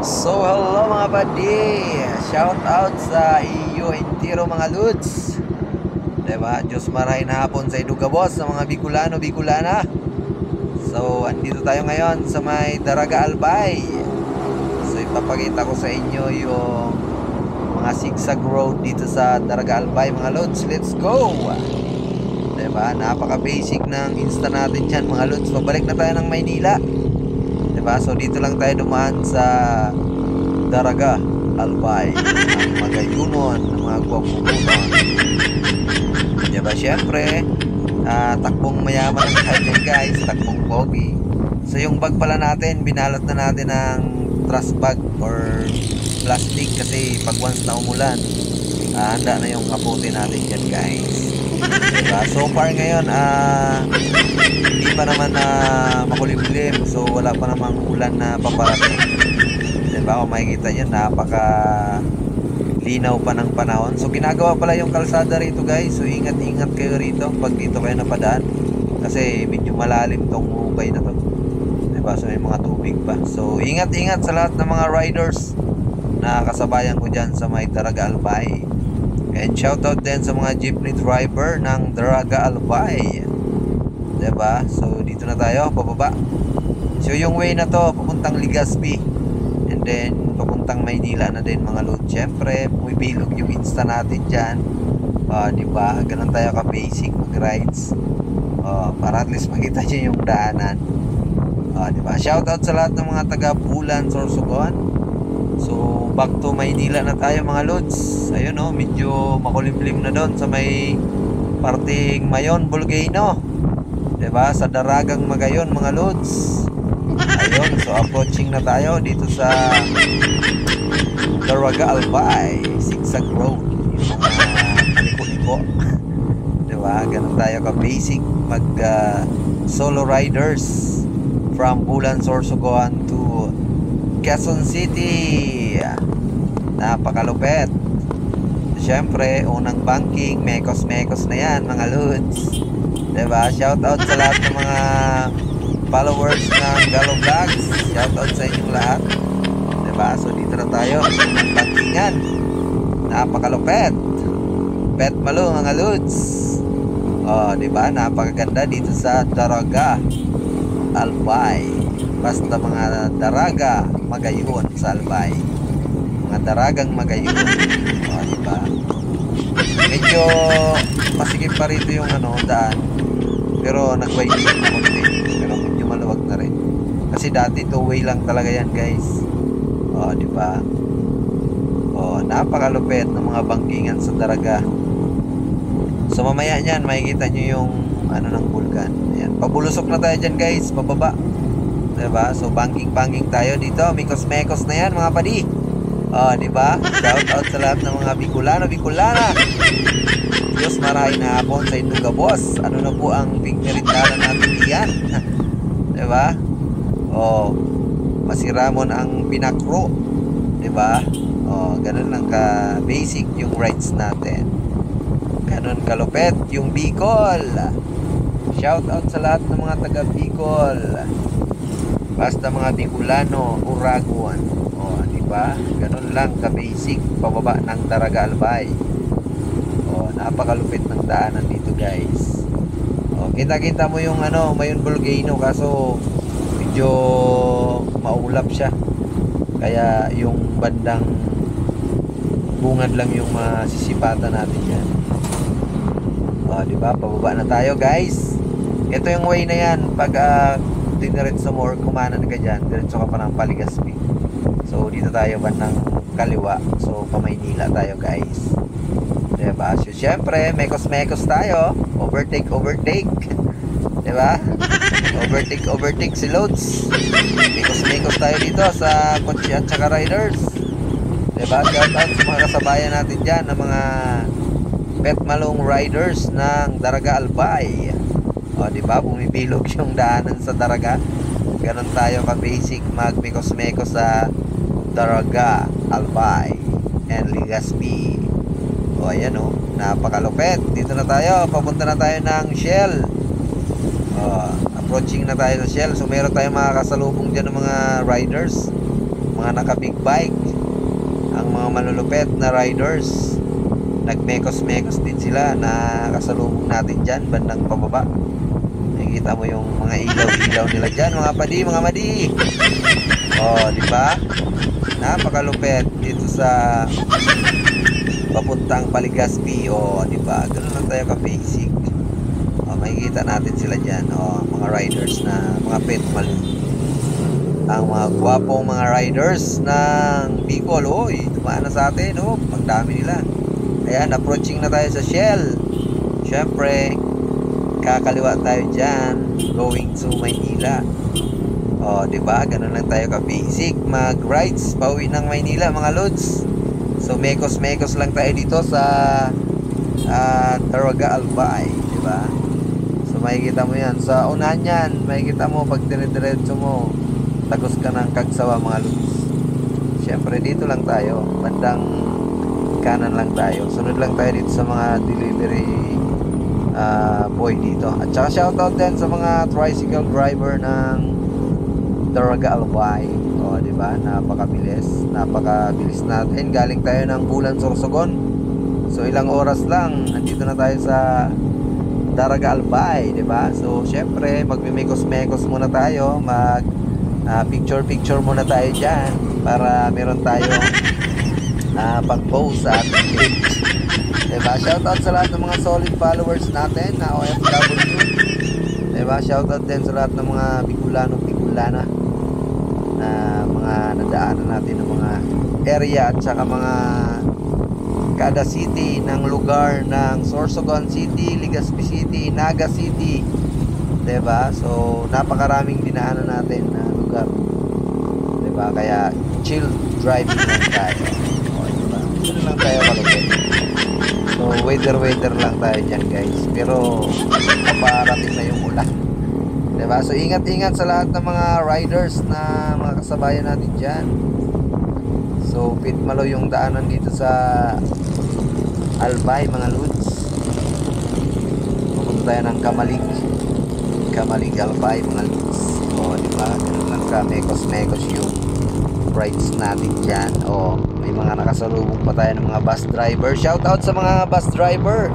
So hello mga buddy, shout out sa iyo entero mga Lods. Diba? Diyos marahin hapon sa Iduga boss sa mga Bicolano, Bicolana. So andito tayo ngayon sa may Daraga Albay. So ipapakita ko sa inyo yung mga zigzag road dito sa Daraga Albay mga Lods. Let's go! Diba? Napaka basic ng insta natin dyan mga Lods. Pabalik na tayo ng Maynila. Diba? So dito lang tayo dumaan sa Daraga Albay, ang magayunon, ang mga gwapukunon. Diba? Syempre takbong mayaman ang tayo dyan guys, takbong pogi. So yung bag pala natin, binalot na natin ng trash bag or plastic kasi pag once na umulan, handa na yung kapote natin dyan guys. Diba? So far ngayon hindi pa naman makulimlim, so wala pa namang ulan na paparating. Diba? Kung makikita nyo, napaka linaw pa ng panahon. So ginagawa pala yung kalsada rito guys, so ingat-ingat kayo rito pag dito kayo napadaan kasi medyo malalim tong hukay na to. Diba? So may mga tubig pa, so ingat-ingat sa lahat ng mga riders na kasabayan ko dyan sa may Daraga Albay. And shoutout din sa mga jeepney driver ng Daraga Albay. Diba? So dito na tayo, pababa. So yung way na to, papuntang Legazpi. And then papuntang Maynila na din mga Lods. Siyempre, bumibilog yung insta natin dyan. Diba? Ganun tayo ka basic mag-rides. Para at least makita nyo yung daanan. Diba? Shoutout sa lahat ng mga taga Bulan, Sorsogon. So back to Maynila na tayo mga Lods. Ayun medyo makulimlim na doon sa may parting Mayon, Volcano. Diba? Sa Daragang Magayon mga Lods. Ayun, so approaching na tayo dito sa Daraga Albay, zigzag road. Yung mga kaliko-liko. Diba? Ganun tayo ka basic mag solo riders from Bulan, Sorsogon to Quezon City. Napakalupet. Siyempre, unang banking, mekos-mekos na yan mga Lods. Diba? Shoutout sa lahat ng mga followers ng Galo Vlogs. Shoutout sa inyong lahat. Diba? So dito na tayo, unang bankingan. Napakalupet. Pet malo mga Lods. Diba? Napakaganda dito sa Daraga Albay. Basta mga daraga magayon sa Albay, mga daragang magayon. Diba? Medyo masikip pa rito yung daan, pero nag-widening na konti, pero medyo maluwag na rin kasi dati two way lang talaga yan guys. Diba? Napakalupit ng mga bangkingan sa Daraga. So mamaya nyan makikita nyo yung ng bulkan. Ayan, pabulusok na tayo dyan guys, pababa. Diba? So banking-banking tayo dito, mikos-mekos na yan mga padi. Diba? Shout out sa lahat ng mga Bicolano, Bicolana. Diyos marahin na hapon sa Iduga boss. Ano na po ang big merindana natin diyan? Diba? Masiramon ang pinakro. Diba? Ganun lang ka basic yung rides natin. Ganun kalupet yung Bicol. Shout out sa lahat ng mga taga Bicol. Basta mga Bicolano, Uraguan. Diba? Ganun lang ka-basic pababa ng Daraga Albay. Napakalupit ng daanan dito guys. Kita-kita mo yung Mayon Volcano kaso medyo maulap siya. Kaya yung bandang bungad lang yung masisipatan natin yan. Diba? Pababa na tayo guys. Ito yung way na yan. Pag diniretso mo or kumanan ka dyan, diretso ka pa ng Legazpi. So dito tayo bandang kaliwa. So pamaynila tayo guys. Diba? So syempre mekos-mekos tayo. Overtake diba? Overtake si Lods. Mekos-mekos tayo dito sa kotse at saka riders. Diba? Shout out sa mga kasabayan natin dyan, ng mga pet malong riders ng Daraga Albay. Diba? Bumibilog yung daanan sa Daraga. Ganon tayo ka-basic magmekos-mekos sa Daraga Albay and Legazpi. Ayan napakalupet. Dito na tayo, papunta na tayo ng Shell. Approaching na tayo sa Shell. So meron tayong mga kasalubong dyan ng mga riders, mga naka big bike, ang mga malulupet na riders, nagmekos-mekos din sila na kasalubong natin dyan bandang pababa. Nakikita mo yung mga ilaw-ilaw nila dyan, mga padi, mga madi. Di ba? Napakalupet dito sa papuntang Paligaspi. Di ba? Ganun lang tayo ka-basic. Makikita natin sila dyan. Mga riders na mga pet malu. Ang mga gwapong mga riders ng Bicol. Tumaan na sa atin. Ang dami nila. Ayan, approaching na tayo sa Shell. Syempre, kakaliwa tayo dyan, going to Maynila. Diba? Ganun lang tayo ka-basic. Mag-rides, pauwi ng Maynila, mga lods. So, mekos-mekos lang tayo dito sa Daraga Albay. Diba? So, makikita mo yan. Sa unahan yan, makikita mo, pag dire-diretso mo, tagos ka ng Kagsawa, mga lods. Syempre, dito lang tayo. Bandang kanan lang tayo. Sunod lang tayo dito sa mga delivery boy dito. At saka shoutout din sa mga tricycle driver ng Daraga Albay. Diba? Napakabilis natin. Galing tayo ng Bulan, Sorsogon. So ilang oras lang nandito na tayo sa Daraga Albay, diba? So syempre magmimekos-mekos muna tayo. Mag picture muna tayo dyan para meron tayong pag-post sa ating page. Diba? Shoutout sa lahat ng mga solid followers natin na OFW. Diba? Shoutout din sa lahat ng mga Bicolana na mga nadaanan natin ng mga area at saka mga kada city ng lugar ng Sorsogon City, Legazpi City, Naga City. Diba? So napakaraming dinaanan natin na lugar. Diba? Kaya chill driving lang tayo. Diba? Doon lang tayo malupit. So weather lang tayo dyan, guys. Pero paparating na yung ulan. Diba? So ingat-ingat sa lahat ng mga riders na mga kasabayan natin dyan. So pitmalo yung daanan dito sa Albay, mga lods. Pupunta tayo ng Kamalig Albay, mga lods. Diba? Ganun lang ka, mekos-mekos yung rides natin dyan. May mga nakasalubong pa tayo ng mga bus driver. Shoutout sa mga bus driver.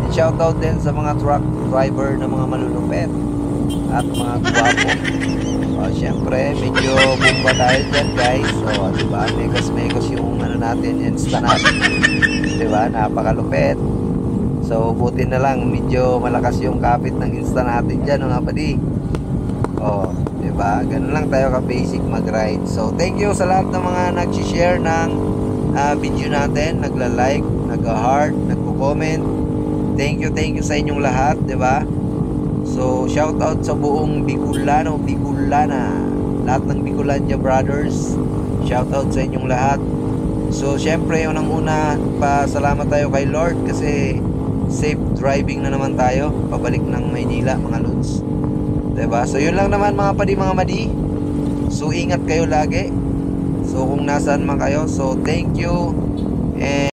And shoutout din sa mga truck driver na mga malulupet at mga guwapo. Syempre, medyo bumba tayo dyan, guys. Diba? Mekos-mekos yung natin, insta natin. Diba? Napakalupet. So, buti na lang, medyo malakas yung kapit ng insta natin dyan, mga padi. Diba? Ganun lang tayo ka-basic mag-ride. So, thank you sa lahat ng mga nag-share ng video natin, nagla-like, nag-heart, nagko-comment. Thank you sa inyong lahat, diba? So, shout out sa buong Bicolana, lahat ng Bicolania brothers. Shout out sa inyong lahat. So, syempre, unang-una, pasalamat tayo kay Lord kasi safe driving na naman tayo pabalik ng Maynila, mga lods. Diba? So, yun lang naman mga padi, mga madi. So, ingat kayo lagi. So, kung nasaan man kayo. So, thank you. And